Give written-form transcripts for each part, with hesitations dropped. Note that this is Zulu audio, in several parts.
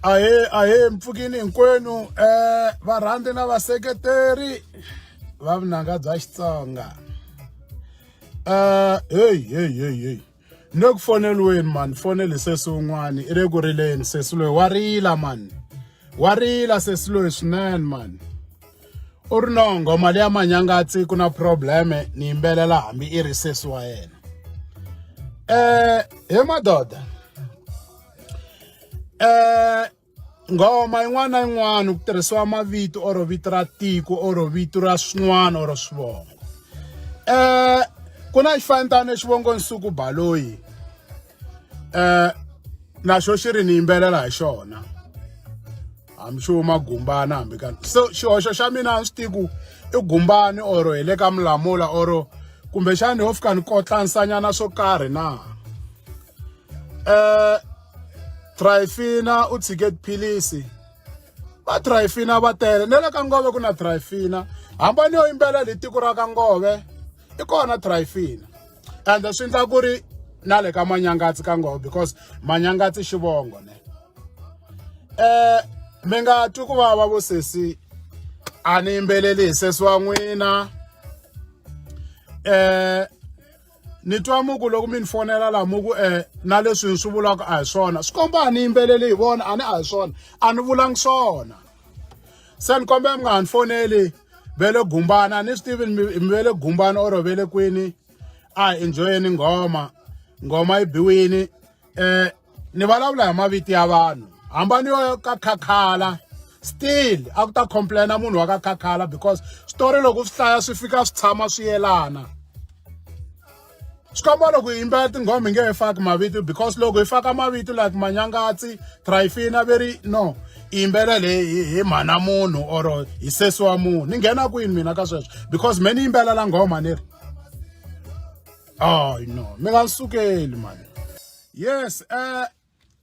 Ahe mpfukini hinkwenu varhandi na vaseketeri va vunanga bya Xitsonga. Hey. Ne ku foneliweni man, fonele sesi wun'wani i le ku rileni sesi loyi wa rila man. Wa rila sesi loyi swinene man. U ri no nghoma leya Manyangatsi ku na probleme ni yimbelela hambi i ri sesi wa yena. He madoda. Ngoma yin'wana na yin'wana ku tirhisiwa mavito or vito ra tiko or vito ra swin'wana or swivongo. Ku na xifantana xivongo Nsuku Baloyi. Na xo xi ri ni yimbelela hi xona. Hambi xo magumbana hambi ka. So xihoxo xa mina a swi tiku I gumbani or hi le ka Mulamula or kumbe xana ho fika ni kotla nsanyana swo karhi na. Tryphina u tshike tiphilisi. Va Tryphina va tele ne le ka Ngove ku na Tryphina. Hambani yo yimbelela hi tiko ra ka Ngove I kona Tryphina. And swi endla ku ri na le ka Manyangatsi ka Ngove because Manyangatsi xivongo ne. Mi nga twi ku vava vo sesi a ni yimbeleli hi sesi wa n'wina. Ni twa muku loko mi ni fonela la muku na leswi ni swi vulaka a hi swona swi komba a ni yimbeleli hi vona a ni a hi swona a ni vulangi swona. Se ni kombe mi nga ni foneli vele gumbana ni swi tivi mi vele gumbana or vele kwini a enjoyeni ngoma yi biwini. Ni vulavula hi mavito ya vanhu hambani yo ka Khakhala still a ku ta complaina munhu wa ka Khakhala because story loko swi hlaya swi fika swi tshama swi yelana. Swi komba loko hi yimbelela tinghoma hi nge hi faki mavito because loko hi faka mavito like Manyangatsi Tryphina veri no hi yimbelele hi mhana munhu or hi sesi wa munhu ni nghena kwini mina ka sweswo because me ni yimbelela nghoma ni ri no mi nga sukeli man. Yes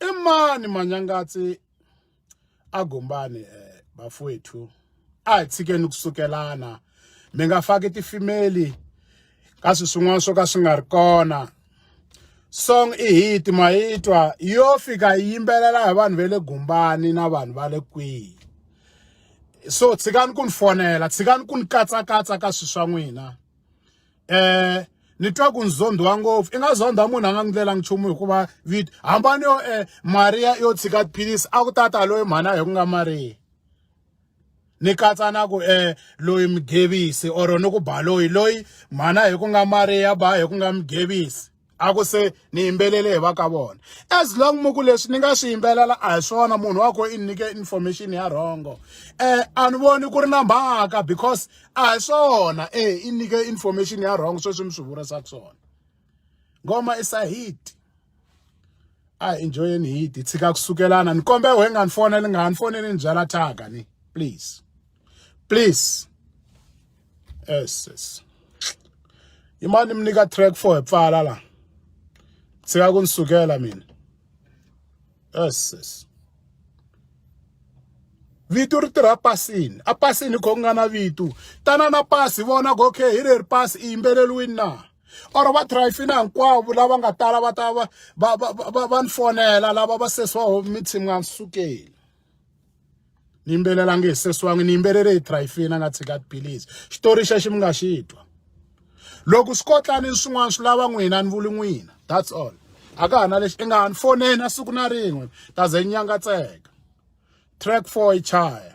I mani Manyangatsi a gumbani bafowethu a hi tshikeni ku sukelana mi nga faki tifemeli ka swin'wana swo ka swi nga ri kona. Song I hit mahitwa yo fika yimbelela hi vanhu vele gumbani na vanhu va le kwihi. So tshikani ku ni fonela tshikani ku ni katsakatsa ka swi swa n'wina. Ni twa ku ni zondiwa ngopfu I nga zonda munhu a nga ndlela nchumu hikuva vito hambani yo Maria yo tshika tiphilisi a ku tata loyi mhana hi ku nga Maria. Ni katsa na ku loyi Mgevisi or no ku Baloyi loyi mhana hi ku nga Maria ba hi ku nga Mgevisi. A ku se ni yimbelele hi va ka vona. As long muku leswi ni nga swi yimbelela a hi swona munhu wa ko I nyike information ya wrong. A ni voni ku ri na mhaka because a hi swona I nyike information ya wrong sweswi mi swi vurisaka swona. Ngoma is a hit. A enjoyeni hit tshika ku sukelana ni kombe we nga ni fonela nga ni foneli ni byela thaga ni please. Yes. Imani mi nyika track 4 hi pfala la. Tshika ku nisukela mina. Yes. Vito ri tirha pasini. A pasini ko nga na vito. Tana na pasi vona ku okay hi ri pasi I yimbeleliwini na. Or va Tryphina hinkwavo lava nga tala va ta va ni fonela lava va sesiwa ho mitshimi nga sukeli. Ni yimbelela nge sesiwangi ni yimbelele hi Tryphina nga tshika tiphilisi. Xitori xexi mi nga xi twa. Loko swikotlani swin'wana swi lava n'wina ni vuli n'wina. That's all. A ka ha na lexi I nga ha ni foneni a siku na rin'we ta ze nyangatseka. Track 4 I chaya.